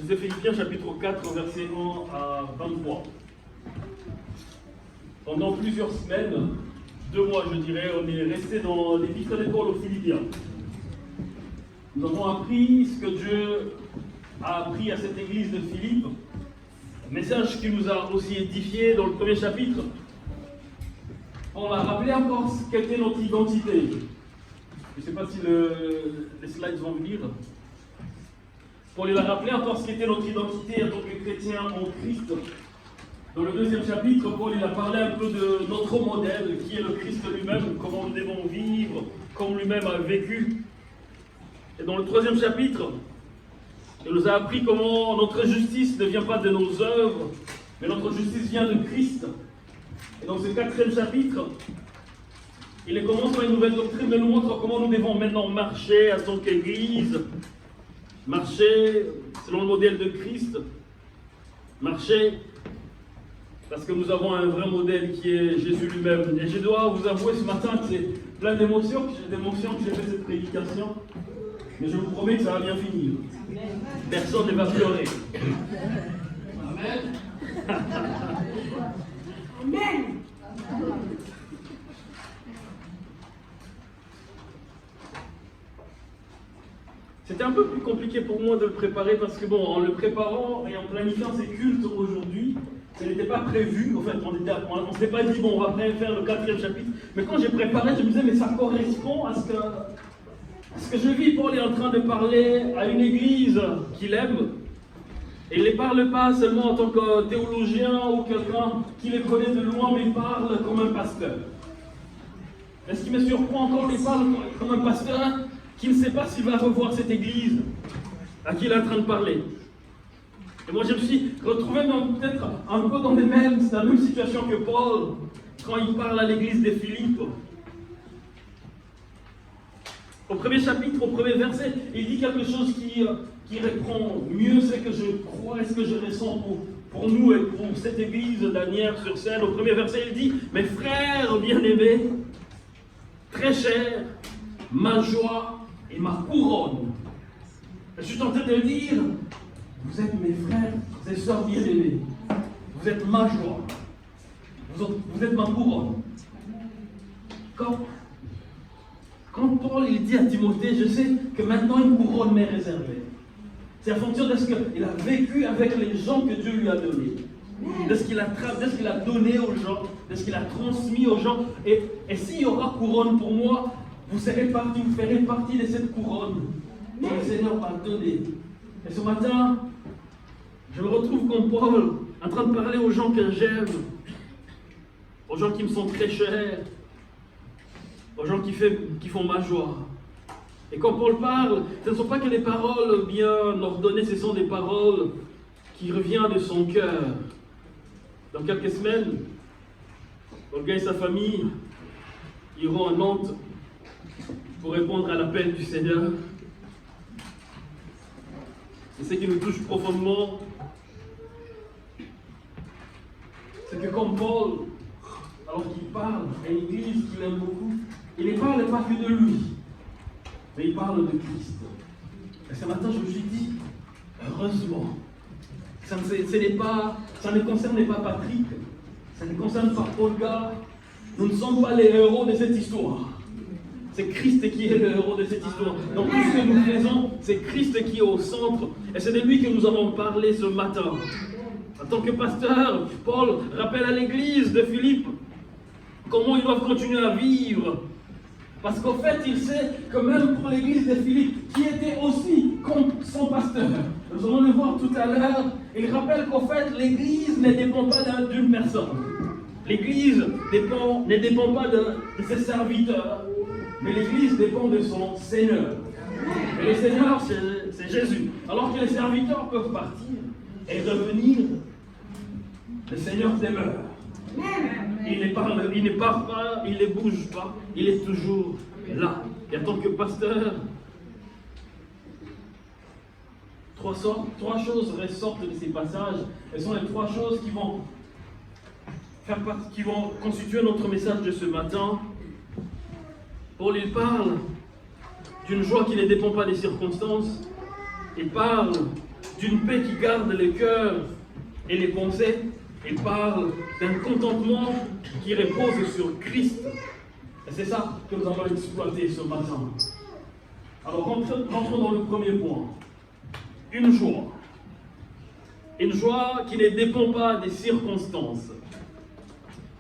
Les Philippiens chapitre 4, verset 1 à 23. Pendant plusieurs semaines, 2 mois je dirais, on est resté dans l'épître de Paul aux Philippiens. Nous avons appris ce que Dieu a appris à cette église de Philippe, un message qui nous a aussi édifié dans le premier chapitre. On a rappelé encore ce qu'était notre identité. Je ne sais pas si les slides vont venir. Pour lui rappeler encore ce qu'était notre identité en tant que chrétien en Christ. Dans le deuxième chapitre, Paul il a parlé un peu de notre modèle, qui est le Christ lui-même, comment nous devons vivre, comme lui-même a vécu. Et dans le troisième chapitre, il nous a appris comment notre justice ne vient pas de nos œuvres, mais notre justice vient de Christ. Et dans ce quatrième chapitre, il commence par une nouvelle doctrine, mais nous montre comment nous devons maintenant marcher en tant qu'Église, marcher selon le modèle de Christ, marcher parce que nous avons un vrai modèle qui est Jésus lui-même. Et je dois vous avouer ce matin que c'est plein d'émotions que j'ai fait cette prédication, mais je vous promets que ça va bien finir. Personne ne va pleurer. Amen. Amen. C'était un peu plus compliqué pour moi de le préparer parce que bon, en le préparant et en planifiant ces cultes aujourd'hui, ça n'était pas prévu. En fait, on ne s'était pas dit, bon, on va faire le 4e chapitre. Mais quand j'ai préparé, je me disais, mais ça correspond à ce que je vis. Paul est en train de parler à une église qu'il aime. Et il ne les parle pas seulement en tant que théologien ou quelqu'un qui les connaît de loin, mais il parle comme un pasteur. Et ce qui me surprend encore, il parle comme un pasteur qui ne sait pas s'il va revoir cette église à qui il est en train de parler. Et moi je me suis retrouvé peut-être un peu dans la même situation que Paul quand il parle à l'église des Philippes. Au premier chapitre, au premier verset, il dit quelque chose qui reprend mieux ce que je crois et ce que je ressens pour nous et pour cette église d'Asnières-sur-Seine. Au premier verset, il dit « Mes frères bien-aimés, très chers, ma joie et ma couronne. » Je suis tenté de dire, vous êtes mes frères et sœurs bien-aimés. Vous êtes ma joie. Vous êtes ma couronne. Quand Paul il dit à Timothée, je sais que maintenant une couronne m'est réservée. C'est en fonction de ce qu'il a vécu avec les gens que Dieu lui a donnés. De ce qu'il a donné aux gens, de ce qu'il a transmis aux gens. Et s'il y aura couronne pour moi, vous ferez partie de cette couronne que le Seigneur m'a donnée. Et ce matin, je me retrouve comme Paul, en train de parler aux gens que j'aime, aux gens qui me sont très chers, aux gens qui font ma joie. Et quand Paul parle, ce ne sont pas que des paroles bien ordonnées, ce sont des paroles qui reviennent de son cœur. Dans quelques semaines, Olga et sa famille iront à Nantes pour répondre à l'appel du Seigneur. Et ce qui nous touche profondément, c'est que comme Paul, alors qu'il parle à une église qu'il aime beaucoup, il ne parle pas que de lui, mais il parle de Christ. Et ce matin, je me suis dit, heureusement, ça ne concerne pas Patrick, ça ne concerne pas Olga, nous ne sommes pas les héros de cette histoire. C'est Christ qui est le héros de cette histoire. Dans tout ce que nous faisons, c'est Christ qui est au centre. Et c'est de lui que nous allons parler ce matin. En tant que pasteur, Paul rappelle à l'église de Philippe comment ils doivent continuer à vivre. Parce qu'en fait, il sait que même pour l'église de Philippe, qui était aussi comme son pasteur, nous allons le voir tout à l'heure, il rappelle qu'en fait, l'église ne dépend pas d'une personne. L'église ne dépend pas de ses serviteurs, mais l'église dépend de son Seigneur. Et le Seigneur, c'est Jésus. Alors que les serviteurs peuvent partir et revenir, le Seigneur demeure. Il ne part pas, il ne bouge pas, il est toujours là. Et en tant que pasteur, trois choses ressortent de ces passages. Elles sont les 3 choses qui vont constituer notre message de ce matin. Paul il parle d'une joie qui ne dépend pas des circonstances. Il parle d'une paix qui garde les cœurs et les pensées. Il parle d'un contentement qui repose sur Christ. Et c'est ça que nous allons exploiter ce matin. Alors, rentrons dans le premier point. Une joie. Une joie qui ne dépend pas des circonstances.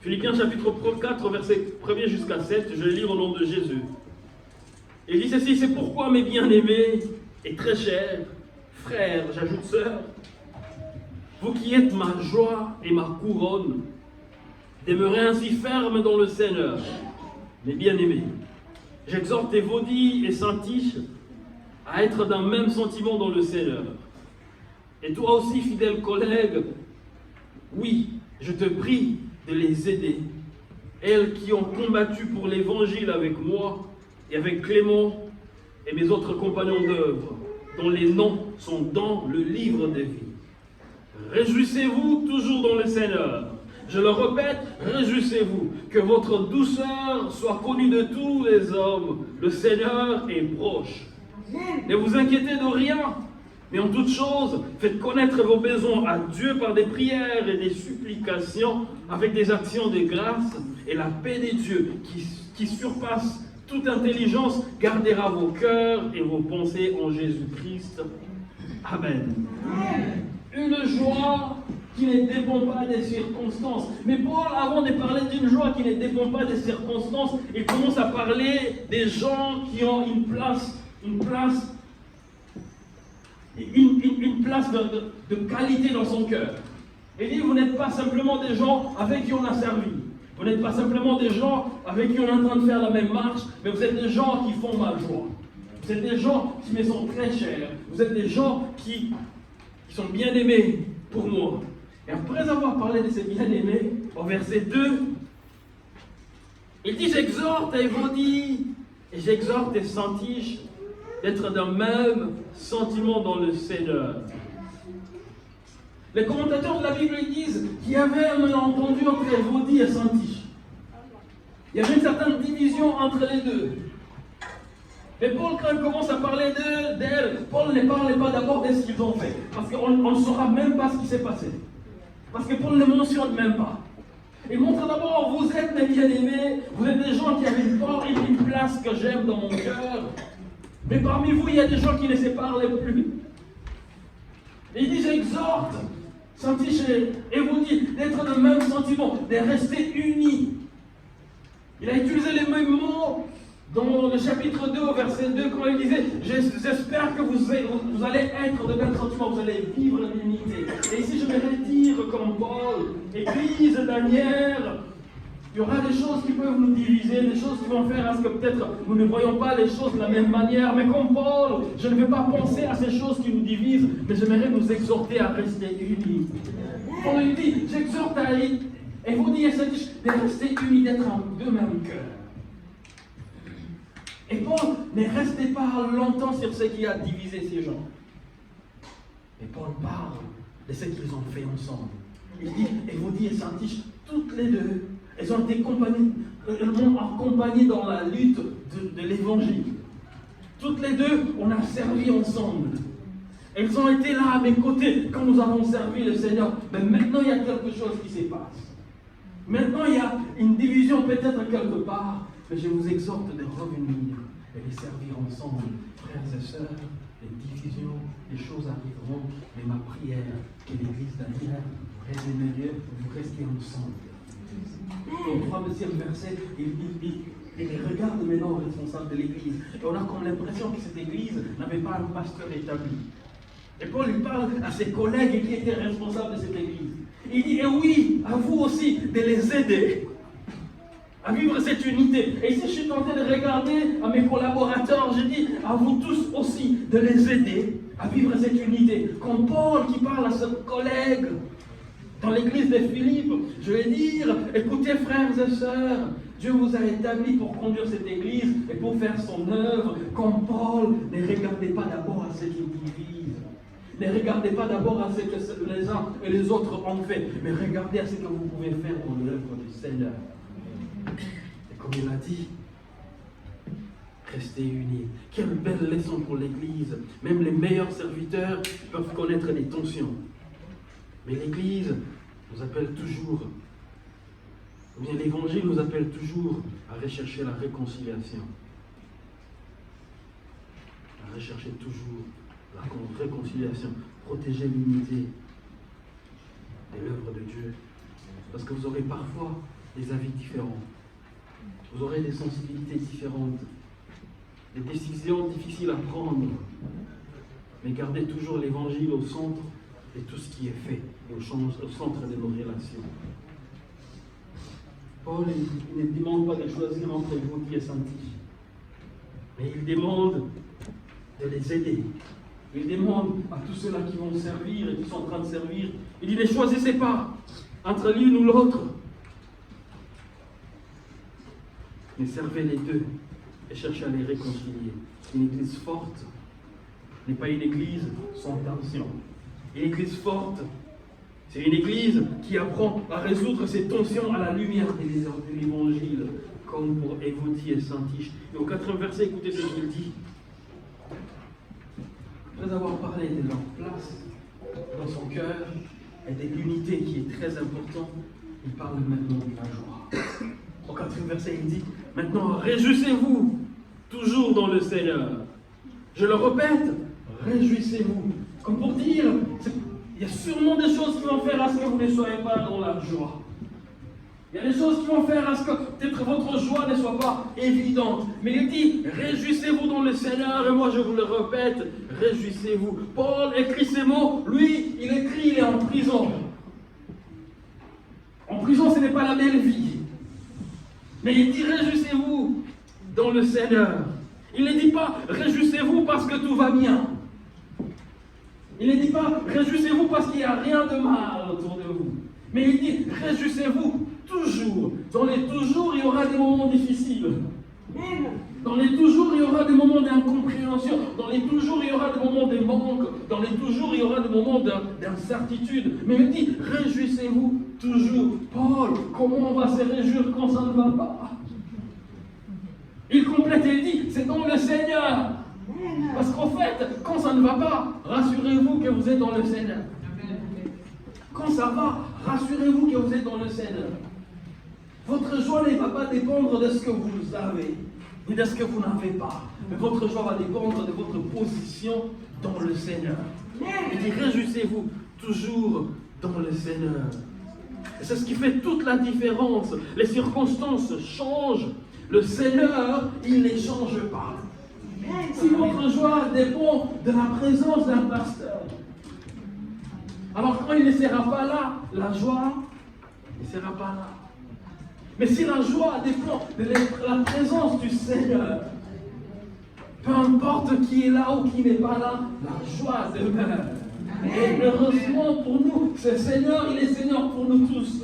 Philippiens chapitre 4, verset 1er jusqu'à 7, je lis au nom de Jésus. Il dit ceci, c'est pourquoi mes bien-aimés et très chers frères, j'ajoute sœurs, vous qui êtes ma joie et ma couronne, demeurez ainsi fermes dans le Seigneur, mes bien-aimés. J'exhorte Évodie et Syntyche à être d'un même sentiment dans le Seigneur. Et toi aussi, fidèle collègue, oui, je te prie de les aider, elles qui ont combattu pour l'évangile avec moi et avec Clément et mes autres compagnons d'œuvre, dont les noms sont dans le livre des vies. Réjouissez-vous toujours dans le Seigneur. Je le répète, réjouissez-vous, que votre douceur soit connue de tous les hommes. Le Seigneur est proche. Ne vous inquiétez de rien, mais en toute chose, faites connaître vos besoins à Dieu par des prières et des supplications, avec des actions de grâce, et la paix de Dieu, qui surpasse toute intelligence, gardera vos cœurs et vos pensées en Jésus-Christ. Amen. Une joie qui ne dépend pas des circonstances. Mais Paul, avant de parler d'une joie qui ne dépend pas des circonstances, il commence à parler des gens qui ont une place de qualité dans son cœur. Il dit, vous n'êtes pas simplement des gens avec qui on a servi. Vous n'êtes pas simplement des gens avec qui on est en train de faire la même marche, mais vous êtes des gens qui font ma joie. Vous êtes des gens qui me sont très chers. Vous êtes des gens qui sont bien aimés pour moi. Et après avoir parlé de ces bien-aimés, au verset 2, il dit, j'exhorte Évodie et j'exhorte Syntyche d'être d'un même sentiment dans le Seigneur. Les commentateurs de la Bible disent qu'il y avait un malentendu entre Évodie et Syntyche. Il y avait une certaine division entre les deux. Mais Paul, quand il commence à parler d'elle, Paul ne parlait pas d'abord de ce qu'ils ont fait. Parce qu'on ne saura même pas ce qui s'est passé. Parce que Paul ne mentionne même pas. Il montre d'abord, vous êtes mes bien-aimés, vous êtes des gens qui avaient une place que j'aime dans mon cœur. Mais parmi vous, il y a des gens qui ne se parlent plus. Et il dit, j'exhorte Syntyche et vous dit d'être de même sentiment, de rester unis. Il a utilisé les mêmes mots dans le chapitre 2, au verset 2, quand il disait, j'espère que vous allez être de même sentiment, vous allez vivre l'unité. Et ici, je vais dire comme Paul, Église dernière, il y aura des choses qui peuvent nous diviser, des choses qui vont faire à ce que peut-être nous ne voyons pas les choses de la même manière. Mais comme Paul, je ne vais pas penser à ces choses qui nous divisent, mais j'aimerais nous exhorter à rester unis. Paul lui dit, j'exhorte à et vous dites de rester unis, d'être de même cœur. Et Paul ne restait pas longtemps sur ce qui a divisé ces gens. Mais Paul parle de ce qu'ils ont fait ensemble. Il dit, Évodie et Syntyche, toutes les deux, elles m'ont accompagné dans la lutte de l'évangile. Toutes les deux, on a servi ensemble. Elles ont été là à mes côtés quand nous avons servi le Seigneur. Mais maintenant, il y a quelque chose qui se passe. Maintenant, il y a une division peut-être quelque part. Mais je vous exhorte de revenir et de servir ensemble. Frères et sœurs, les divisions, les choses arriveront. Mais ma prière, que l'Église dernière, vous restez ensemble. Au 3e verset, il regarde maintenant aux responsables de l'Église. Et on a comme l'impression que cette Église n'avait pas un pasteur établi. Et Paul il parle à ses collègues qui étaient responsables de cette Église. Il dit, et oui, à vous aussi, de les aider à vivre cette unité. Et ici, je suis tenté de regarder à mes collaborateurs, je dis, à vous tous aussi, de les aider à vivre cette unité. Comme Paul qui parle à ses collègues dans l'église de Philippe, je vais dire, écoutez frères et sœurs, Dieu vous a établi pour conduire cette église et pour faire son œuvre. Comme Paul, ne regardez pas d'abord à ce qui divise. Ne regardez pas d'abord à ce que les uns et les autres ont fait, mais regardez à ce que vous pouvez faire pour l'œuvre du Seigneur. Et comme il a dit, rester unis. Quelle belle leçon pour l'Église. Même les meilleurs serviteurs peuvent connaître des tensions. Mais l'Église nous appelle toujours, ou bien l'Évangile nous appelle toujours à rechercher la réconciliation. À rechercher toujours la réconciliation, protéger l'unité de l'œuvre de Dieu. Parce que vous aurez parfois des avis différents. Vous aurez des sensibilités différentes, des décisions difficiles à prendre. Mais gardez toujours l'Évangile au centre de tout ce qui est fait, et au centre de nos relations. Paul il ne demande pas de choisir entre Évodie et Syntyche, mais il demande de les aider. Il demande à tous ceux-là qui vont servir et qui sont en train de servir, il dit ne choisissez pas entre l'une ou l'autre, mais servez les deux et cherchez à les réconcilier. Une église forte n'est pas une église sans tension. Une église forte, c'est une église qui apprend à résoudre ses tensions à la lumière de l'évangile, comme pour Évodie et Syntyche. Et au 4e verset, écoutez ce qu'il dit. Après avoir parlé de leur place dans son cœur et de l'unité qui est très importante, il parle maintenant de la joie. Au 4e verset, il dit, maintenant réjouissez-vous toujours dans le Seigneur. Je le répète, réjouissez-vous. Comme pour dire, il y a sûrement des choses qui vont faire à ce que vous ne soyez pas dans la joie. Il y a des choses qui vont faire à ce que peut-être votre joie ne soit pas évidente. Mais il dit, réjouissez-vous dans le Seigneur. Et moi je vous le répète, réjouissez-vous. Paul écrit ces mots, lui, il écrit, il est en prison. En prison, ce n'est pas la belle vie. Mais il dit, réjouissez-vous dans le Seigneur. Il ne dit pas, réjouissez-vous parce que tout va bien. Il ne dit pas, réjouissez-vous parce qu'il n'y a rien de mal autour de vous. Mais il dit, réjouissez-vous toujours. Dans les toujours, il y aura des moments difficiles. Dans les toujours, il y aura des moments d'incompréhension. Dans les toujours, il y aura des moments de manque. Dans les toujours, il y aura des moments d'incertitude. Mais il dit, réjouissez-vous toujours. Paul, comment on va se réjouir quand ça ne va pas? Il complète et il dit, c'est dans le Seigneur. Parce qu'en fait, quand ça ne va pas, rassurez-vous que vous êtes dans le Seigneur. Quand ça va, rassurez-vous que vous êtes dans le Seigneur. Votre joie ne va pas dépendre de ce que vous avez, ni de ce que vous n'avez pas. Mais votre joie va dépendre de votre position dans le Seigneur. Il dit, réjouissez-vous toujours dans le Seigneur. Et c'est ce qui fait toute la différence. Les circonstances changent. Le Seigneur, il ne les change pas. Si votre joie dépend de la présence d'un pasteur, alors quand il ne sera pas là, la joie ne sera pas là. Mais si la joie dépend de la présence du Seigneur, peu importe qui est là ou qui n'est pas là, la joie demeure. Et heureusement pour nous, ce Seigneur, il est Seigneur pour nous tous.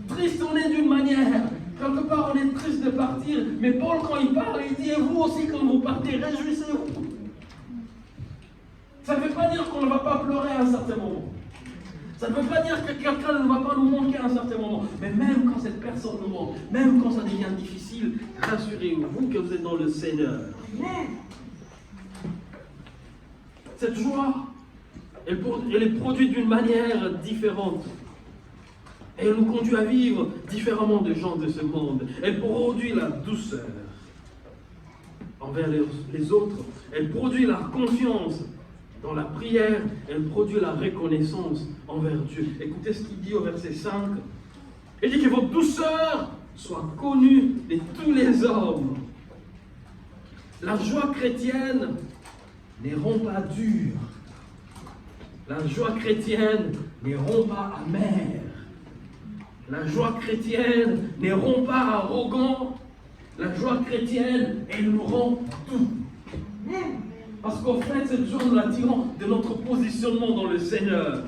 Triste on est d'une manière. Quelque part, on est triste de partir, mais Paul, quand il parle, il dit, et vous aussi, quand vous partez, réjouissez-vous. Ça ne veut pas dire qu'on ne va pas pleurer à un certain moment. Ça ne veut pas dire que quelqu'un ne va pas nous manquer à un certain moment. Mais même quand cette personne nous manque, même quand ça devient difficile, rassurez-vous que vous êtes dans le Seigneur. Cette joie, elle est produite d'une manière différente. Et elle nous conduit à vivre différemment des gens de ce monde. Elle produit la douceur envers les autres. Elle produit la confiance dans la prière. Elle produit la reconnaissance envers Dieu. Écoutez ce qu'il dit au verset 5. Il dit que votre douceur soit connue de tous les hommes. La joie chrétienne ne rend pas dur. La joie chrétienne ne rend pas amère. La joie chrétienne ne rend pas arrogant. La joie chrétienne, elle nous rend tout. Parce qu'en fait, cette joie, nous la tirons de notre positionnement dans le Seigneur.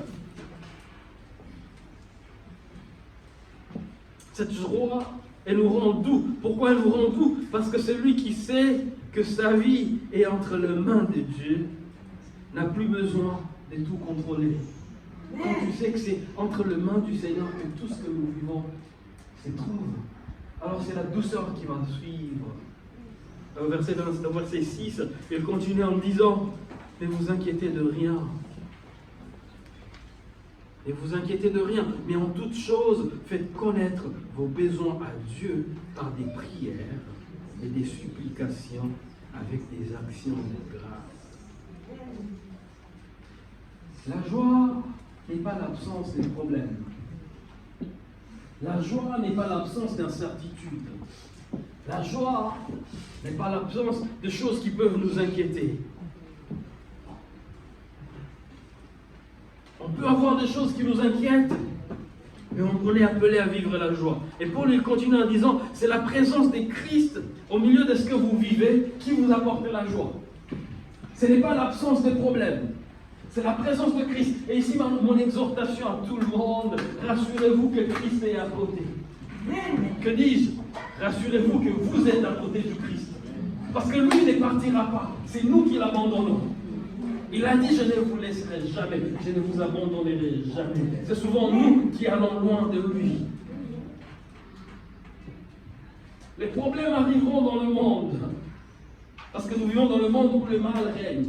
Cette joie, elle nous rend doux. Pourquoi elle nous rend doux? Parce que celui qui sait que sa vie est entre les mains de Dieu n'a plus besoin de tout contrôler. Quand tu sais que c'est entre les mains du Seigneur que tout ce que nous vivons se trouve, alors c'est la douceur qui va suivre. au verset 6, il continue en disant, ne vous inquiétez de rien. Ne vous inquiétez de rien, mais en toute chose, faites connaître vos besoins à Dieu par des prières et des supplications avec des actions de grâce. La joie n'est pas l'absence des problèmes. La joie n'est pas l'absence d'incertitude. La joie n'est pas l'absence de choses qui peuvent nous inquiéter. On peut avoir des choses qui nous inquiètent, mais on est appelé à vivre la joie. Et Paul, il continue en disant, c'est la présence de Christ au milieu de ce que vous vivez qui vous apporte la joie. Ce n'est pas l'absence de problèmes, c'est la présence de Christ. Et ici, mon exhortation à tout le monde, rassurez-vous que Christ est à côté. Que dis-je? Rassurez-vous que vous êtes à côté du Christ. Parce que lui ne partira pas, c'est nous qui l'abandonnons. Il a dit, je ne vous laisserai jamais, je ne vous abandonnerai jamais. C'est souvent nous qui allons loin de lui. Les problèmes arriveront dans le monde. Parce que nous vivons dans le monde où le mal règne.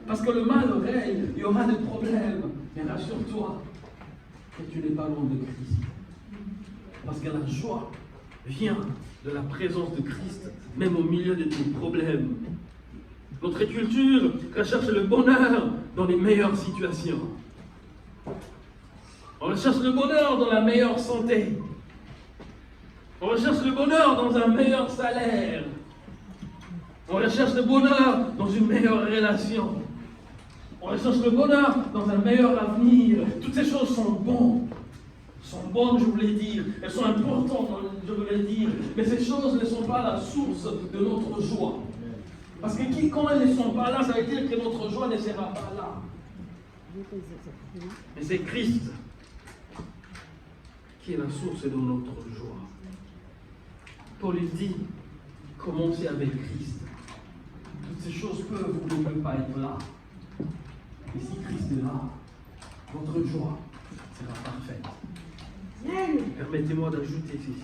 Parce que le mal règne, il y aura des problèmes. Mais rassure-toi que tu n'es pas loin de Christ. Parce que la joie vient de la présence de Christ, même au milieu de tes problèmes. Notre culture recherche le bonheur dans les meilleures situations. On recherche le bonheur dans la meilleure santé. On recherche le bonheur dans un meilleur salaire. On recherche le bonheur dans une meilleure relation. On recherche le bonheur dans un meilleur avenir. Toutes ces choses sont bonnes. Sont bonnes, je voulais dire. Elles sont importantes, je voulais dire. Mais ces choses ne sont pas la source de notre joie. Parce que quand elles ne sont pas là, ça veut dire que notre joie ne sera pas là. Mais c'est Christ qui est la source de notre joie. Paul il dit, commencez avec Christ. Toutes ces choses peuvent ou ne peuvent pas être là. Et si Christ est là, votre joie sera parfaite. Permettez-moi d'ajouter ceci.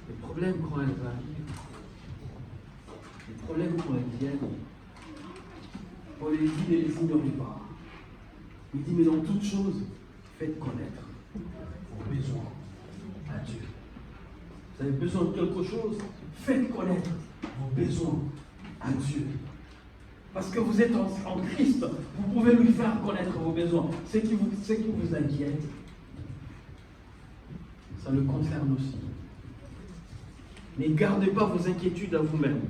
Les problèmes quand elles arrivent, les problèmes quand elles viennent, Paul dit, ne les ignorez pas. Il dit, mais dans toutes choses, faites connaître vos besoins à Dieu. Vous avez besoin de quelque chose, faites connaître vos besoins à Dieu. Parce que vous êtes en Christ, vous pouvez lui faire connaître vos besoins. Ce qui vous inquiète, ça le concerne aussi. Ne gardez pas vos inquiétudes à vous-même.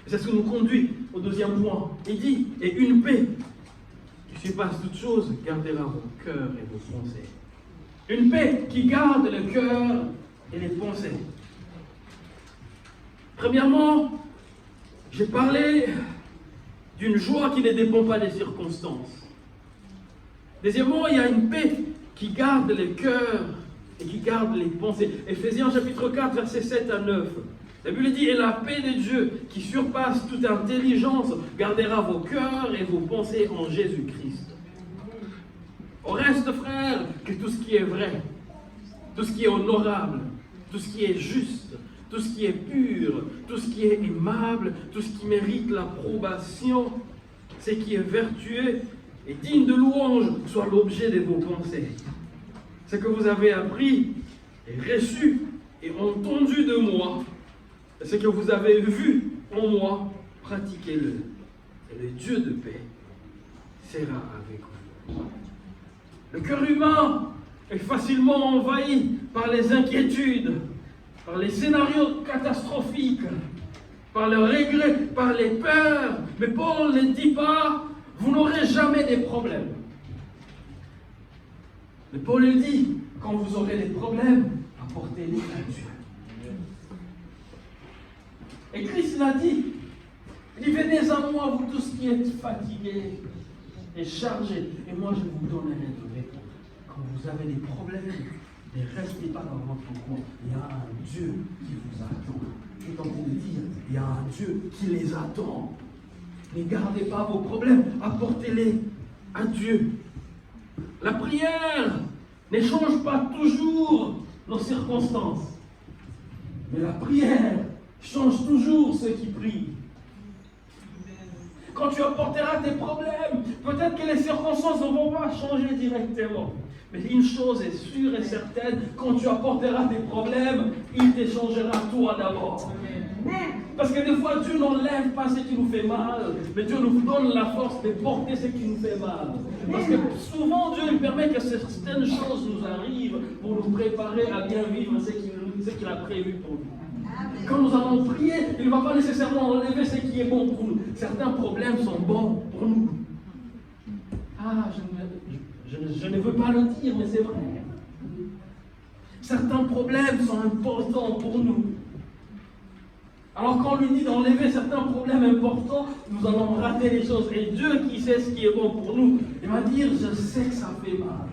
C'est ce qui nous conduit au deuxième point. Il dit, et une paix qui surpasse toute chose, gardera vos cœurs et vos pensées. Une paix qui garde le cœur et les pensées. Premièrement, j'ai parlé d'une joie qui ne dépend pas des circonstances. Deuxièmement, il y a une paix qui garde le cœur et qui garde les pensées. Éphésiens chapitre 4, versets 7 à 9. La Bible dit, et la paix de Dieu qui surpasse toute intelligence gardera vos cœurs et vos pensées en Jésus-Christ. Au reste, frères, que tout ce qui est vrai, tout ce qui est honorable, tout ce qui est juste, tout ce qui est pur, tout ce qui est aimable, tout ce qui mérite l'approbation, ce qui est vertueux et digne de louange, soit l'objet de vos pensées. Ce que vous avez appris et reçu et entendu de moi, ce que vous avez vu en moi, pratiquez-le. Et le Dieu de paix sera avec vous. Le cœur humain est facilement envahi par les inquiétudes, par les scénarios catastrophiques, par le regret, par les peurs. Mais Paul ne dit pas, vous n'aurez jamais des problèmes. Mais Paul le dit, quand vous aurez des problèmes, apportez-les à Dieu. Et Christ l'a dit, il dit, venez à moi, vous tous qui êtes fatigués et chargés, et moi je vous donnerai de repos. Quand vous avez des problèmes, ne restez pas dans votre coin. Il y a un Dieu qui vous attend. Je suis en train de dire, il y a un Dieu qui les attend. Ne gardez pas vos problèmes, apportez-les à Dieu. La prière ne change pas toujours nos circonstances. Mais la prière change toujours ceux qui prient. Quand tu apporteras tes problèmes, peut-être que les circonstances ne vont pas changer directement. Mais une chose est sûre et certaine, quand tu apporteras tes problèmes, il t'échangera toi d'abord. Parce que des fois, Dieu n'enlève pas ce qui nous fait mal, mais Dieu nous donne la force de porter ce qui nous fait mal. Parce que souvent, Dieu il permet que certaines choses nous arrivent pour nous préparer à bien vivre ce qu'il a prévu pour nous. Quand nous allons prier, il ne va pas nécessairement enlever ce qui est bon pour nous. Certains problèmes sont bons pour nous. Ah, je ne veux pas le dire, mais c'est vrai. Certains problèmes sont importants pour nous. Alors quand on lui dit d'enlever certains problèmes importants, nous allons rater les choses. Et Dieu qui sait ce qui est bon pour nous, il va dire, je sais que ça fait mal.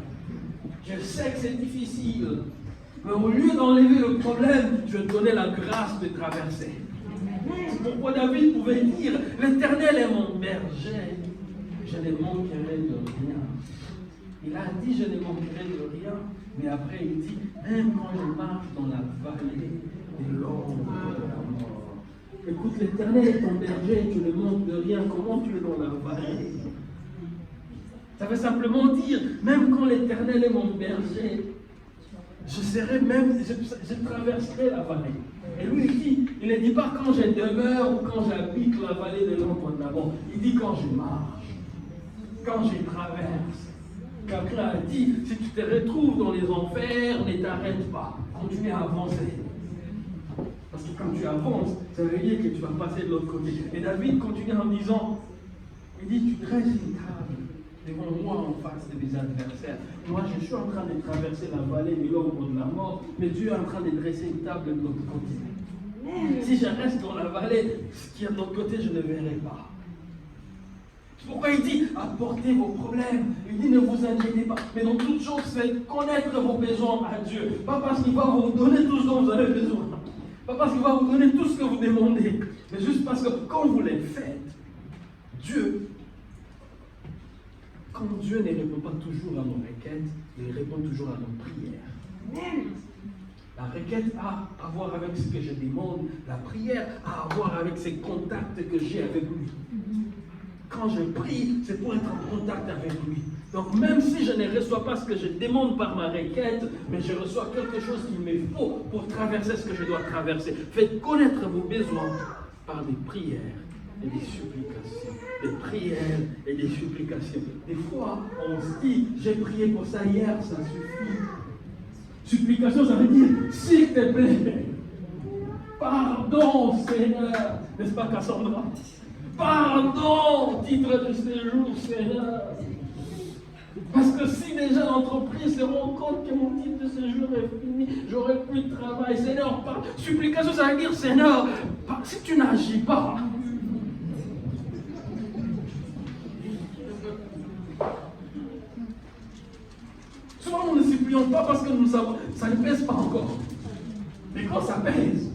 Je sais que c'est difficile. Mais au lieu d'enlever le problème, je vais te donner la grâce de traverser. C'est pourquoi David pouvait dire, l'Éternel est mon berger, je ne manquerai de rien. Il a dit, je ne manquerai de rien, mais après il dit, même quand je marche dans la vallée de l'ombre de la mort. Écoute, l'Éternel est ton berger, tu ne manques de rien, comment tu es dans la vallée? Ça veut simplement dire, même quand l'Éternel est mon berger, je traverserai la vallée. Et lui, il ne dit pas quand je demeure ou quand j'habite la vallée de l'ombre de la mort. Il dit quand je marche, quand je traverse. Quelqu'un a dit, si tu te retrouves dans les enfers, ne t'arrête pas. Continue à avancer. Parce que quand tu avances, ça veut dire que tu vas passer de l'autre côté. Et David continue en disant, il dit, tu dresses une table devant moi en face de mes adversaires. Moi, je suis en train de traverser la vallée de l'ombre de la mort, mais Dieu est en train de dresser une table de l'autre côté. Si je reste dans la vallée, ce qui est de l'autre côté, je ne verrai pas. C'est pourquoi il dit, apportez vos problèmes. Il dit, ne vous inquiétez pas. Mais dans toute chose, faites connaître vos besoins à Dieu. Pas parce qu'il va vous donner tout ce dont vous avez besoin. Pas parce qu'il va vous donner tout ce que vous demandez. Mais juste parce que quand vous les faites, quand Dieu ne répond pas toujours à nos requêtes, il répond toujours à nos prières. La requête a à voir avec ce que je demande. La prière a à voir avec ces contacts que j'ai avec lui. Quand je prie, c'est pour être en contact avec lui. Donc même si je ne reçois pas ce que je demande par ma requête, mais je reçois quelque chose qu'il me faut pour traverser ce que je dois traverser. Faites connaître vos besoins par des prières et des supplications. Des prières et des supplications. Des fois, on se dit, j'ai prié pour ça hier, ça suffit. Supplication, ça veut dire, s'il te plaît, pardon Seigneur. N'est-ce pas Cassandra? Pardon, titre de séjour, Seigneur. Parce que si déjà l'entreprise se rend compte que mon titre de séjour est fini, j'aurai plus de travail. Seigneur, supplication, ça veut dire, Seigneur, si tu n'agis pas, souvent nous ne supplions pas parce que nous savons, ça ne pèse pas encore. Mais quand ça pèse,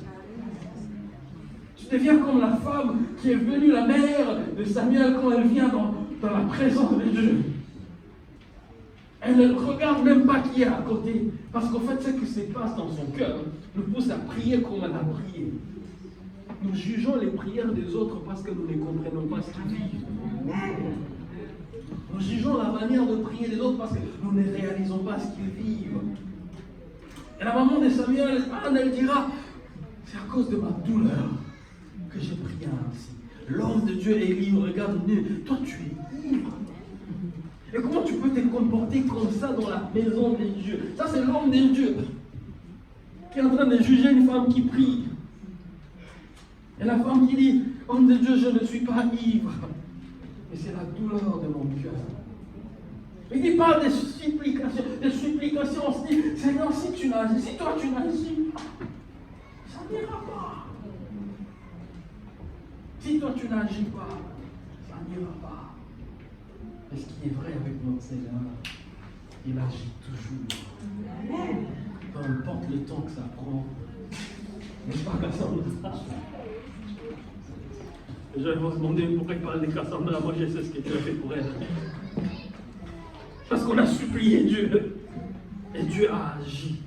tu deviens comme la femme qui est venue, la mère de Samuel, quand elle vient dans la présence de Dieu. Elle ne regarde même pas qui est à côté. Parce qu'en fait, ce qui se passe dans son cœur nous pousse à prier comme elle a prié. Nous jugeons les prières des autres parce que nous ne comprenons pas ce qu'ils vivent. Nous jugeons la manière de prier des autres parce que nous ne réalisons pas ce qu'ils vivent. Et la maman de Samuel, Anne, elle dira, c'est à cause de ma douleur que j'ai prié ainsi. L'homme de Dieu, Élie, regarde, toi tu es ivre. Et comment tu peux te comporter comme ça dans la maison de Dieu? Ça c'est l'homme de Dieu qui est en train de juger une femme qui prie. Et la femme qui dit, homme de Dieu, je ne suis pas ivre. Mais c'est la douleur de mon cœur. Il dit pas des supplications. Des supplications, on se dit, Seigneur, si toi tu n'agis pas, ça n'ira pas. Si toi tu n'agis pas, ça n'ira pas. Et ce qui est vrai avec notre Seigneur, il agit toujours. Peu importe le temps que ça prend. N'est-ce pas, Cassandra? Je vais vous demander pourquoi il parle de Cassandra. Moi, je sais ce que tu as fait pour elle. Parce qu'on a supplié Dieu. Et Dieu a agi.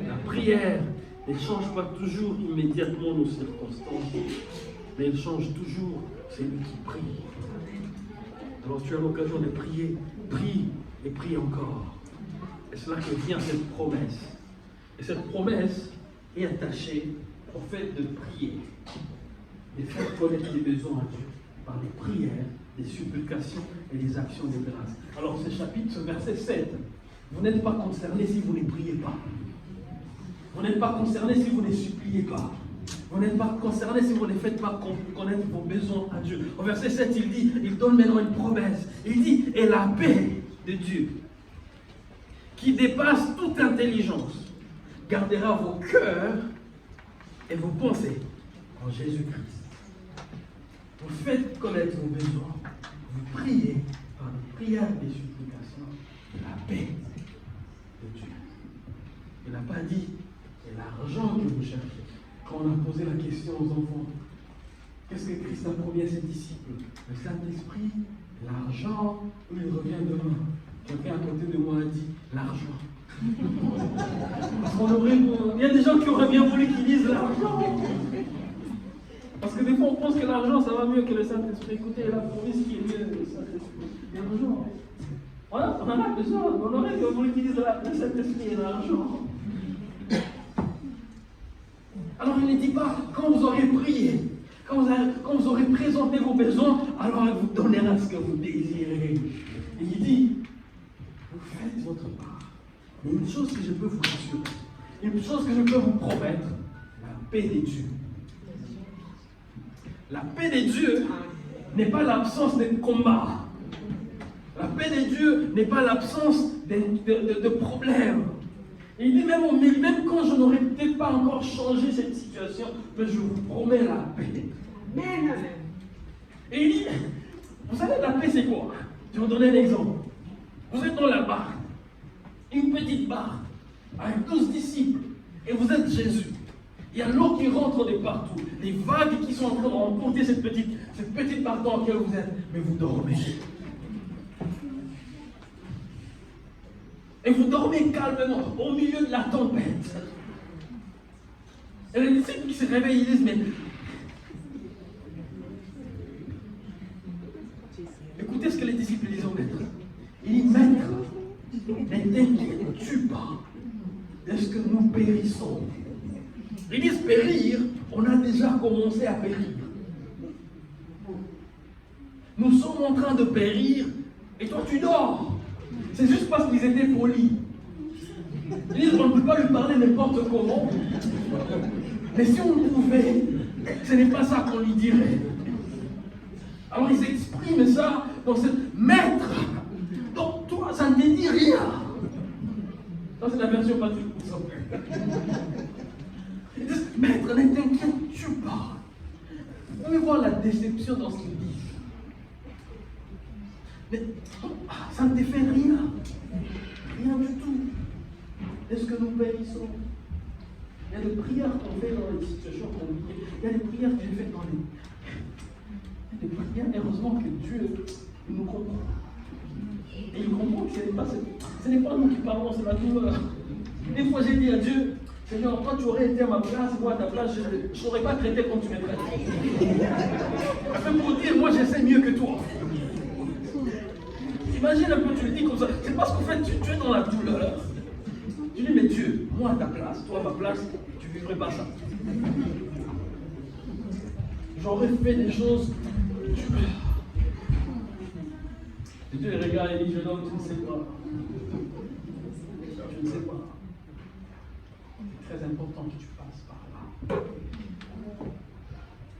La prière ne change pas toujours immédiatement nos circonstances, mais il change toujours celui qui prie. Alors tu as l'occasion de prier, prie et prie encore. Et c'est là que vient cette promesse. Et cette promesse est attachée au fait de prier, de faire connaître les besoins à Dieu par des prières, des supplications et des actions de grâce. Alors ce chapitre, ce verset 7, vous n'êtes pas concerné si vous ne priez pas. Vous n'êtes pas concerné si vous ne suppliez pas. Vous n'êtes pas concerné si vous ne faites pas connaître vos besoins à Dieu. Au verset 7, il dit, il donne maintenant une promesse. Il dit, et la paix de Dieu, qui dépasse toute intelligence, gardera vos cœurs et vos pensées en Jésus-Christ. Vous faites connaître vos besoins, vous priez par des prières et des supplications, la paix de Dieu. Il n'a pas dit, c'est l'argent que vous cherchez. Quand on a posé la question aux enfants, qu'est-ce que Christ a promis à ses disciples? Le Saint-Esprit, l'argent, où il revient demain. Quelqu'un à côté de moi a dit, l'argent. Parce qu'on aurait, il y a des gens qui auraient bien voulu qu'ils disent l'argent. Parce que des fois on pense que l'argent ça va mieux que le Saint-Esprit. Écoutez, la promesse qui est mieux que le Saint-Esprit. L'argent. Voilà, on en a besoin. On aurait voulu qu'ils disent le Saint-Esprit et l'argent. Alors il ne dit pas, quand vous aurez prié, quand vous aurez présenté vos besoins, alors il vous donnera ce que vous désirez. Et il dit, vous faites votre part. Mais une chose que je peux vous assurer, une chose que je peux vous promettre, la paix des dieux. La paix des dieux n'est pas l'absence de combat. La paix des dieux n'est pas l'absence de problèmes. Et il dit même quand je n'aurais peut-être pas encore changé cette situation, mais je vous promets la paix. Amen. Et il dit, vous savez la paix c'est quoi? Je vais vous donner un exemple. Vous êtes dans la barque, une petite barque, avec 12 disciples, et vous êtes Jésus. Il y a l'eau qui rentre de partout, les vagues qui sont en train de remporter cette petite barque dans laquelle vous êtes, mais vous dormez. Et vous dormez calmement au milieu de la tempête. Et les disciples qui se réveillent, ils disent, mais écoutez ce que les disciples disent au maître. Il dit, maître, ne t'inquiètes-tu pas de ce que nous périssons. Ils disent périr, on a déjà commencé à périr. Nous sommes en train de périr et toi tu dors. C'est juste parce qu'ils étaient polis. Ils disent on ne peut pas lui parler n'importe comment. Mais si on pouvait, ce n'est pas ça qu'on lui dirait. Alors ils expriment ça dans cette maître. Donc toi, ça ne te dit rien. Ça c'est la version Patrick Poussin. Ils disent, maître, ne t'inquiètes-tu pas. Vous pouvez voir la déception dans ce qu'ils disent. Mais ça ne te fait rien. Rien du tout. Est-ce que nous périssons? Il y a des prières qu'on fait dans les situations compliquées. Il y a des prières que j'ai faites dans les... Il y a des prières, heureusement que Dieu nous comprend. Et il comprend que ce n'est pas nous qui parlons, c'est la douleur. Des fois j'ai dit à Dieu, Seigneur, toi tu aurais été à ma place, moi à ta place, je n'aurais pas traité comme tu me traites. Mais pour dire, moi je sais mieux que toi. Imagine un peu, tu le dis comme ça. C'est parce qu'en fait, tu es dans la douleur. Tu dis, mais Dieu, moi à ta place, toi à ma place, tu ne vivrais pas ça. J'aurais fait des choses. Et Dieu regarde et dit, jeune homme, tu ne sais pas. Je ne sais pas. C'est très important que tu passes par là.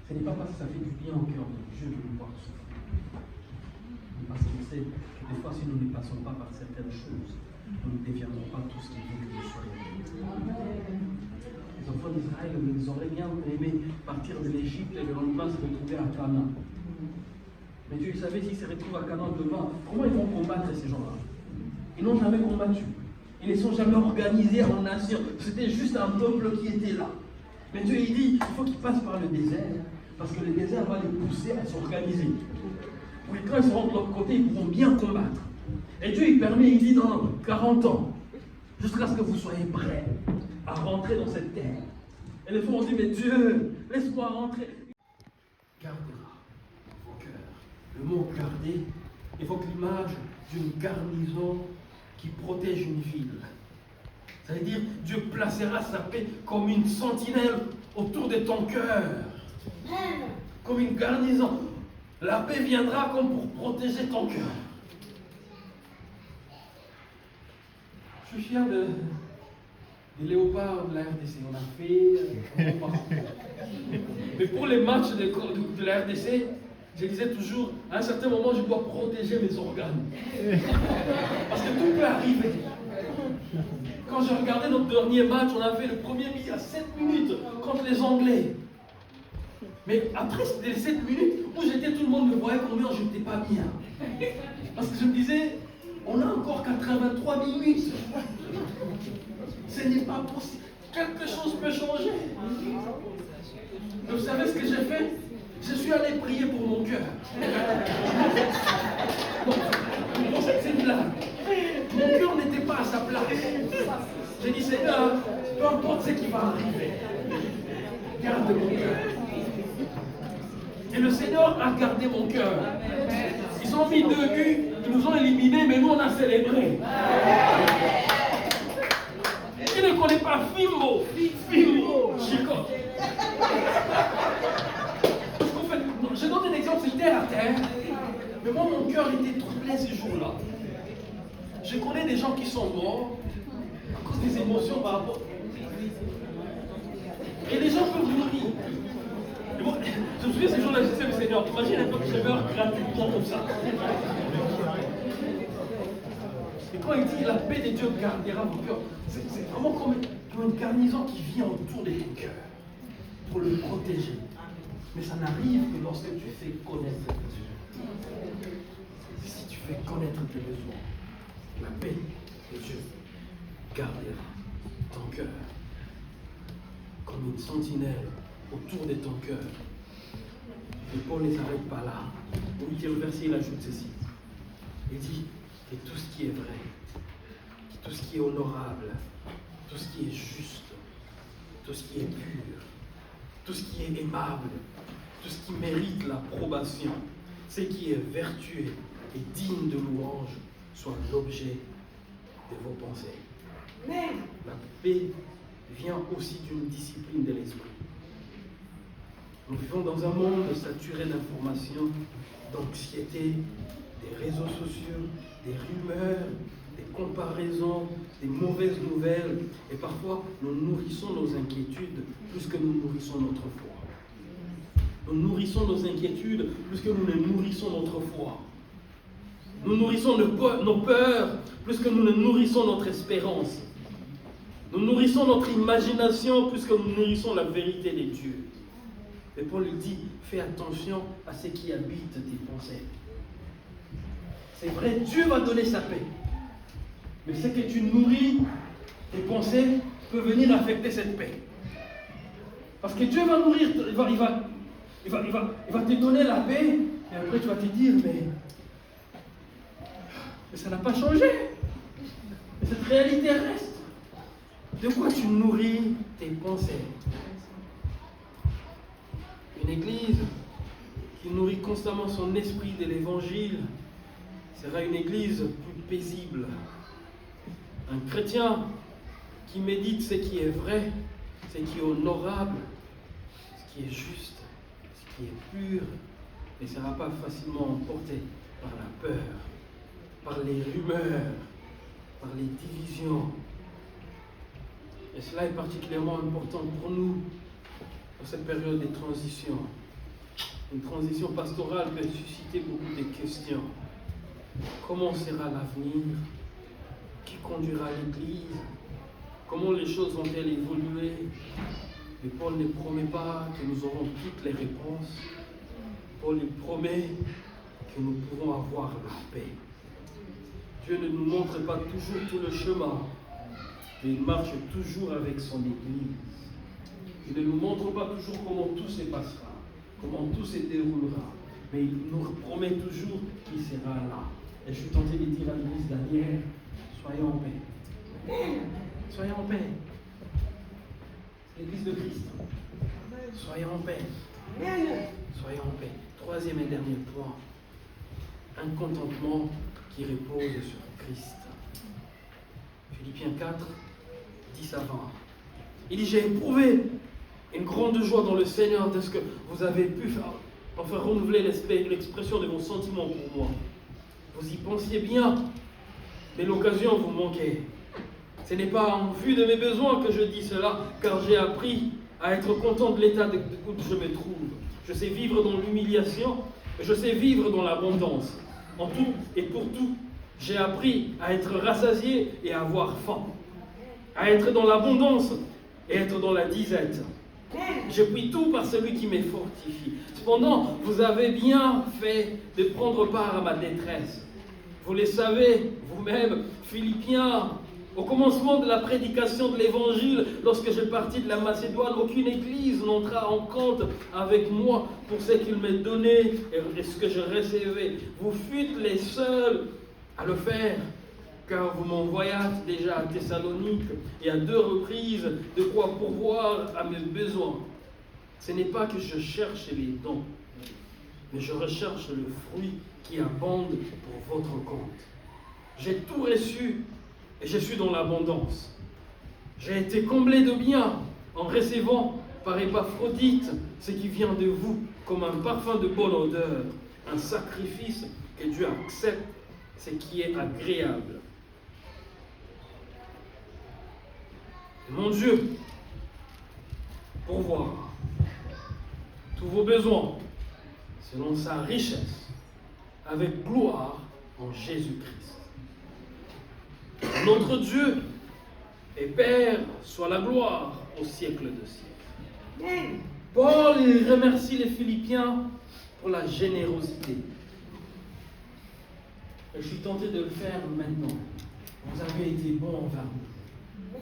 Ce n'est pas parce que ça fait du bien au cœur de Dieu de nous voir souffrir. Mais parce qu'il sait que des fois, si nous ne passons pas par certaines choses, nous ne deviendrons pas tout ce qu'il veut que nous soyons. Les enfants d'Israël, ils auraient bien aimé partir de l'Égypte et le lendemain se retrouver à Canaan. Mais Dieu, il savait s'ils se retrouvent à Canaan demain, comment ils vont combattre ces gens-là? Ils n'ont jamais combattu. Ils ne sont jamais organisés en nation. C'était juste un peuple qui était là. Mais Dieu, il dit, il faut qu'ils passent par le désert, parce que le désert va les pousser à s'organiser. Oui, quand ils seront de l'autre côté, ils pourront bien combattre. Et Dieu, il permet, il dit, dans 40 ans, jusqu'à ce que vous soyez prêts à rentrer dans cette terre. Et les fois, on dit, mais Dieu, laisse-moi rentrer. Gardera vos cœurs. Le mot garder évoque l'image d'une garnison qui protège une ville. Ça veut dire, Dieu placera sa paix comme une sentinelle autour de ton cœur. Comme une garnison. La paix viendra comme pour protéger ton cœur. Je suis fier des léopards de la RDC. On a fait. Mais pour les matchs de la RDC, je disais toujours, à un certain moment, je dois protéger mes organes. Parce que tout peut arriver. Quand j'ai regardé notre dernier match, on a fait le premier mi à 7 minutes contre les Anglais. Mais après les 7 minutes où j'étais, tout le monde me voyait combien je n'étais pas bien. Parce que je me disais, on a encore 83 minutes. Ce n'est pas possible. Quelque chose peut changer. Vous savez ce que j'ai fait? Je suis allé prier pour mon cœur. Bon, c'est une blague. Mon cœur n'était pas à sa place. J'ai dit, Seigneur, peu importe ce qui va arriver, garde mon cœur. Et le Seigneur a gardé mon cœur. Ils ont mis 2 buts, ils nous ont éliminés, mais nous on a célébré. Qui ne connaît pas Fimbo, Chico? Je donne un exemple, c'est terre à terre. Mais moi, mon cœur était troublé ces jours-là. Je connais des gens qui sont morts à cause des émotions par rapport. Et les gens peuvent mourir. Bon, je me souviens ces jours-là, je disais, mais Seigneur, imagine un peu que je meurs gratuitement comme ça. Et quand il dit la paix de Dieu gardera vos cœurs, c'est vraiment comme une garnison qui vient autour de ton cœur pour le protéger. Mais ça n'arrive que lorsque tu fais connaître tes besoins. Si tu fais connaître tes besoins, la paix de Dieu gardera ton cœur comme une sentinelle autour de ton cœur. Et Paul ne s'arrête pas là. Au 8e verset, il ajoute ceci. Il dit que tout ce qui est vrai, tout ce qui est honorable, tout ce qui est juste, tout ce qui est pur, tout ce qui est aimable, tout ce qui mérite l'approbation, ce qui est vertueux et digne de louange, soit l'objet de vos pensées. La paix vient aussi d'une discipline de l'esprit. Nous vivons dans un monde saturé d'informations, d'anxiété, des réseaux sociaux, des rumeurs, des comparaisons, des mauvaises nouvelles. Et parfois, nous nourrissons nos inquiétudes plus que nous nourrissons notre foi. Nous nourrissons nos inquiétudes plus que nous ne nourrissons notre foi. Nous nourrissons nos peurs plus que nous ne nourrissons notre espérance. Nous nourrissons notre imagination plus que nous nourrissons la vérité des dieux. Et Paul lui dit, fais attention à ce qui habite tes pensées. C'est vrai, Dieu va donner sa paix. Mais ce que tu nourris, tes pensées, peut venir affecter cette paix. Parce que Dieu va nourrir, il va te donner la paix, et après tu vas te dire, mais ça n'a pas changé. Mais cette réalité reste. De quoi tu nourris tes pensées? Une église qui nourrit constamment son esprit de l'évangile sera une église plus paisible. Un chrétien qui médite ce qui est vrai, ce qui est honorable, ce qui est juste, ce qui est pur, ne sera pas facilement emporté par la peur, par les rumeurs, par les divisions. Et cela est particulièrement important pour nous dans cette période de transition. Une transition pastorale peut susciter beaucoup de questions. Comment sera l'avenir? Qui conduira l'Église? Comment les choses vont-elles évoluer? Mais Paul ne promet pas que nous aurons toutes les réponses. Paul promet que nous pourrons avoir la paix. Dieu ne nous montre pas toujours tout le chemin, mais il marche toujours avec son Église. Il ne nous montre pas toujours comment tout se passera, comment tout se déroulera, mais il nous promet toujours qu'il sera là. Et je suis tenté de dire à l'église d'Anières, soyons en paix. Soyons en paix. l'Église de Christ. Soyez en paix. Soyez en paix. Troisième et dernier point. Un contentement qui repose sur Christ. Philippiens 4, 10 à 20. Il dit, j'ai éprouvé une grande joie dans le Seigneur de ce que vous avez pu faire renouveler l'expression de vos sentiments pour moi. Vous y pensiez bien, mais l'occasion vous manquait. Ce n'est pas en vue de mes besoins que je dis cela, car j'ai appris à être content de l'état où je me trouve. Je sais vivre dans l'humiliation, et je sais vivre dans l'abondance. En tout et pour tout, j'ai appris à être rassasié et à avoir faim. À être dans l'abondance et être dans la disette. Je puis tout par celui qui me fortifie. Cependant, vous avez bien fait de prendre part à ma détresse. Vous le savez vous-même, Philippiens, au commencement de la prédication de l'Évangile, lorsque je partis de la Macédoine, aucune église n'entra en compte avec moi pour ce qu'il m'est donné et ce que je recevais. Vous fûtes les seuls à le faire, car vous m'envoyâtes déjà à Thessalonique et à 2 reprises de quoi pourvoir à mes besoins. Ce n'est pas que je cherche les dons, mais je recherche le fruit qui abonde pour votre compte. J'ai tout reçu et je suis dans l'abondance. J'ai été comblé de bien en recevant par Épaphrodite ce qui vient de vous comme un parfum de bonne odeur, un sacrifice que Dieu accepte, ce qui est agréable. Mon Dieu pourvoira tous vos besoins selon sa richesse avec gloire en Jésus-Christ. Notre Dieu et Père soit la gloire au siècle de siècle. Paul il remercie les Philippiens pour la générosité. Et je suis tenté de le faire maintenant. Vous avez été bons envers nous.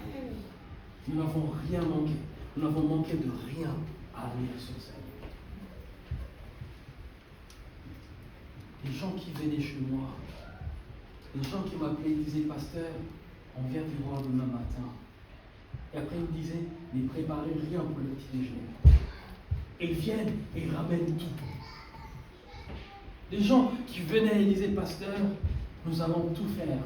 Nous n'avons rien manqué. Nous n'avons manqué de rien à venir sur cette vie. Les gens qui venaient chez moi, les gens qui m'appelaient, ils disaient, pasteur, on vient te voir demain matin. Et après, ils me disaient, mais préparez rien pour le petit déjeuner. Ils viennent et ils ramènent tout. Des gens qui venaient et disaient, pasteur, nous allons tout faire.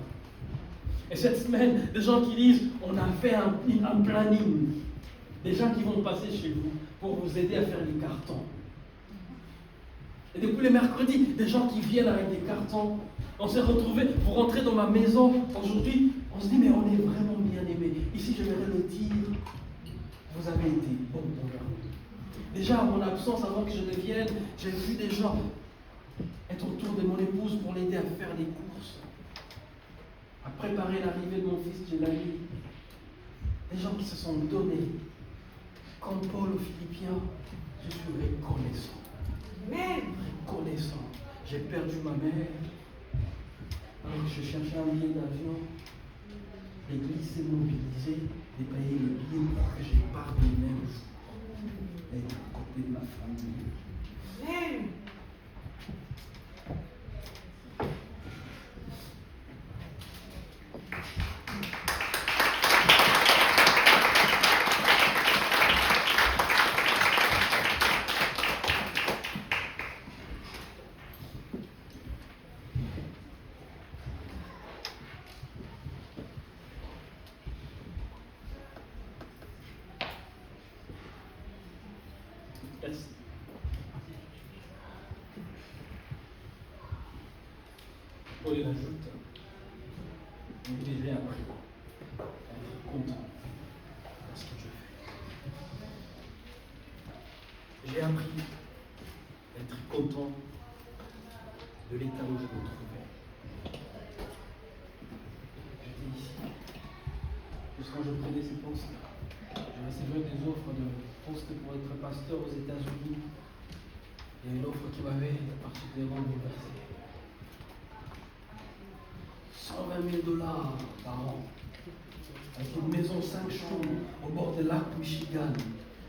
Et cette semaine, des gens qui disent, on a fait un planning. Des gens qui vont passer chez vous pour vous aider à faire des cartons. Et depuis le mercredi, des gens qui viennent avec des cartons. On s'est retrouvés, vous rentrez dans ma maison aujourd'hui, on se dit, mais on est vraiment bien aimés. Ici, je vais le dire, vous avez été bons envers nous. Déjà, à mon absence, avant que je ne vienne, j'ai vu des gens être autour de mon épouse pour l'aider à faire les courses, à préparer l'arrivée de mon fils Jelani. Des gens qui se sont donnés. Comme Paul aux Philippiens, je suis reconnaissant. Reconnaissant. J'ai perdu ma mère. Alors que je cherchais un billet d'avion. L'église s'est mobilisée et payé le billet pour que je parte le même jour. Et à côté de ma famille. Merci. Paul il ajoute, vous devez appris à être content de ce que Dieu fait. J'ai appris à être content de l'état où je me trouvais. J'étais ici, jusqu'à quand je prenais ces postes, je recevais des offres de postes pour être pasteur aux États-Unis. Il y a une offre qui m'avait particulièrement bouleversé. $120 000 par an, avec une maison 5 chambres au bord du lac Michigan.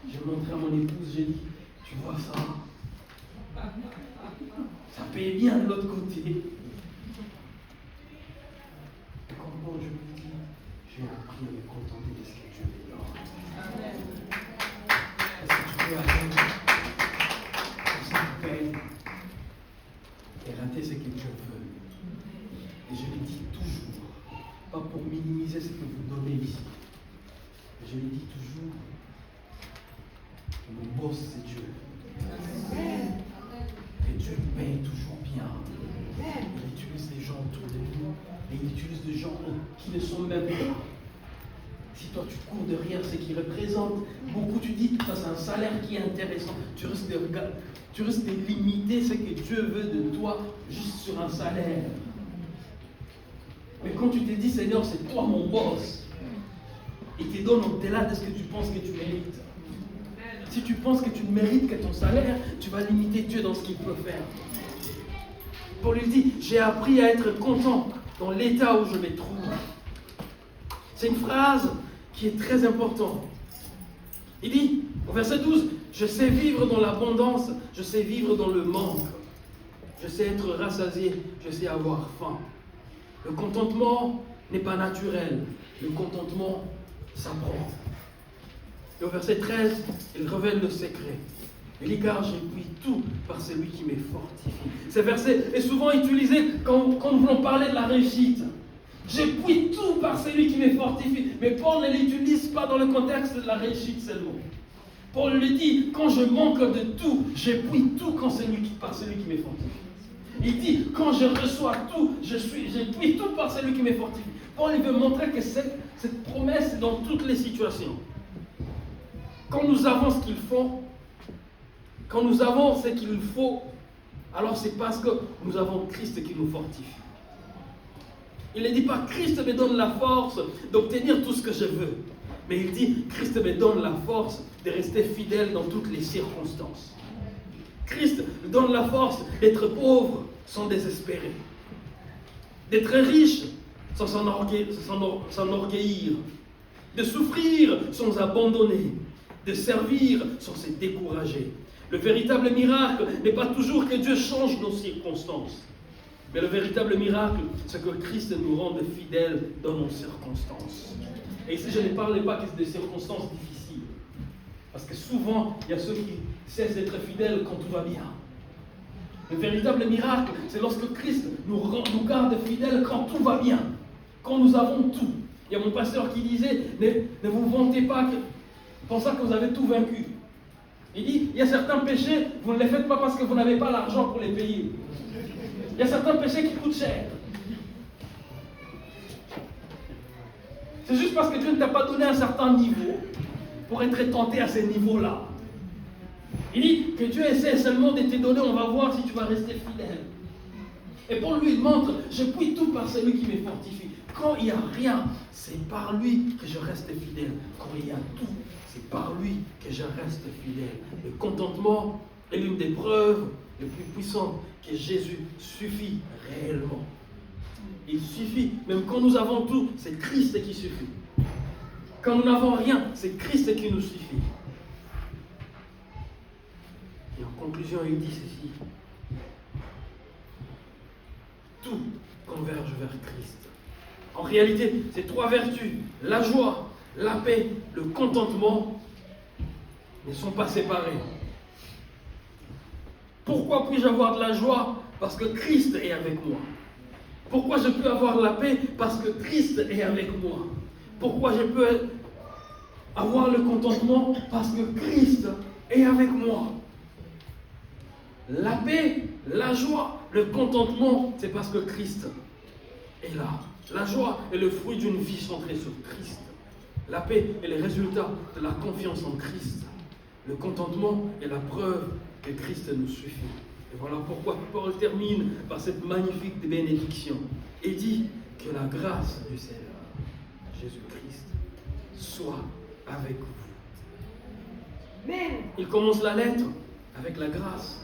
J'ai montré à mon épouse, j'ai dit, tu vois ça? Ça paye bien de l'autre côté. Et comme moi je vous dis, j'ai appris à me contenter de ce que Dieu me donne. et rater ce que Dieu veut. Et je le dis toujours, pas pour minimiser ce que vous donnez ici, mais je le dis toujours, mon boss c'est Dieu. Et Dieu paye toujours bien. Il utilise des gens autour de nous, et il utilise des gens qui ne sont même pas. Si toi tu cours derrière ce qui représente, beaucoup tu dis que ça c'est un salaire qui est intéressant, tu risques de limiter ce que Dieu veut de toi juste sur un salaire. Mais quand tu te dis Seigneur, c'est toi mon boss, il te donne au-delà de ce que tu penses que tu mérites. Si tu penses que tu ne mérites que ton salaire, tu vas limiter Dieu dans ce qu'il peut faire. Paul lui dit, j'ai appris à être content dans l'état où je me trouve. C'est une phrase qui est très importante. Il dit, au verset 12, je sais vivre dans l'abondance, je sais vivre dans le manque. Je sais être rassasié, je sais avoir faim. Le contentement n'est pas naturel. Le contentement s'apprend. Et au verset 13, il révèle le secret. Il dit, car j'ai pris tout par celui qui me fortifie. Ce verset est souvent utilisé quand nous voulons parler de la réussite. J'ai pris tout par celui qui me fortifie. Mais Paul ne l'utilise pas dans le contexte de la réussite seulement. Paul lui dit, quand je manque de tout, j'ai pris tout par celui qui me fortifie. Il dit, quand je reçois tout, j'ai pris tout par celui qui me fortifie. Paul il veut montrer que cette promesse est dans toutes les situations. Quand nous avons ce qu'il faut, quand nous avons ce qu'il faut, alors c'est parce que nous avons Christ qui nous fortifie. Il ne dit pas Christ me donne la force d'obtenir tout ce que je veux. Mais il dit Christ me donne la force de rester fidèle dans toutes les circonstances. Christ me donne la force d'être pauvre sans désespérer. D'être riche sans s'enorgueillir. De souffrir sans abandonner. De servir sans se décourager. Le véritable miracle n'est pas toujours que Dieu change nos circonstances. Mais le véritable miracle, c'est que Christ nous rende fidèles dans nos circonstances. Et ici, je ne parle pas que des circonstances difficiles. Parce que souvent, il y a ceux qui cessent d'être fidèles quand tout va bien. Le véritable miracle, c'est lorsque Christ nous garde fidèles quand tout va bien. Quand nous avons tout. Il y a mon pasteur qui disait, ne vous vantez pas pensant que vous avez tout vaincu. Il dit, il y a certains péchés, vous ne les faites pas parce que vous n'avez pas l'argent pour les payer. Il y a certains péchés qui coûtent cher. C'est juste parce que Dieu ne t'a pas donné un certain niveau pour être tenté à ce niveau-là. Il dit que Dieu essaie seulement de te donner, on va voir si tu vas rester fidèle. Et Paul lui montre, je puis tout par celui qui me fortifie. Quand il n'y a rien, c'est par lui que je reste fidèle. Quand il y a tout, c'est par lui que je reste fidèle. Le contentement est l'une des preuves les plus puissantes que Jésus suffit réellement. Il suffit, même quand nous avons tout, c'est Christ qui suffit. Quand nous n'avons rien, c'est Christ qui nous suffit. Et en conclusion, il dit ceci. Tout converge vers Christ. En réalité, ces trois vertus, la joie, la paix, le contentement, ne sont pas séparés. Pourquoi puis-je avoir de la joie? Parce que Christ est avec moi. Pourquoi je peux avoir de la paix? Parce que Christ est avec moi. Pourquoi je peux avoir le contentement? Parce que Christ est avec moi. La paix, la joie, le contentement, c'est parce que Christ est là. La joie est le fruit d'une vie centrée sur Christ. La paix est le résultat de la confiance en Christ. Le contentement est la preuve que Christ nous suffit. Et voilà pourquoi Paul termine par cette magnifique bénédiction et dit que la grâce du Seigneur, Jésus-Christ, soit avec vous. Il commence la lettre avec la grâce.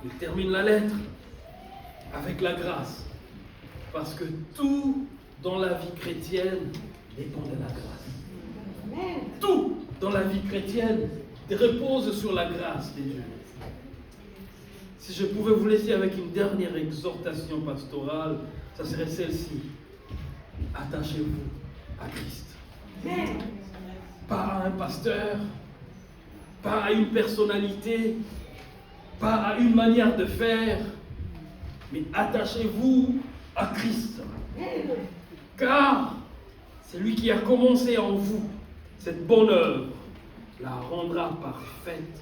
Il termine la lettre avec la grâce. Parce que tout dans la vie chrétienne dépend de la grâce. Tout dans la vie chrétienne repose sur la grâce de Dieu. Si je pouvais vous laisser avec une dernière exhortation pastorale, ça serait celle-ci. Attachez-vous à Christ. Pas à un pasteur, pas à une personnalité, pas à une manière de faire, mais attachez-vous à Christ. Car c'est lui qui a commencé en vous cette bonne œuvre, la rendra parfaite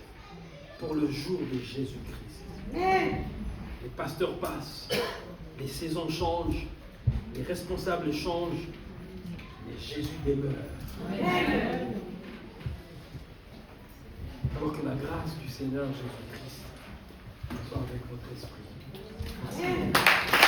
pour le jour de Jésus-Christ. Les pasteurs passent, les saisons changent, les responsables changent, mais Jésus demeure. Alors que la grâce du Seigneur Jésus-Christ soit avec votre esprit. Merci.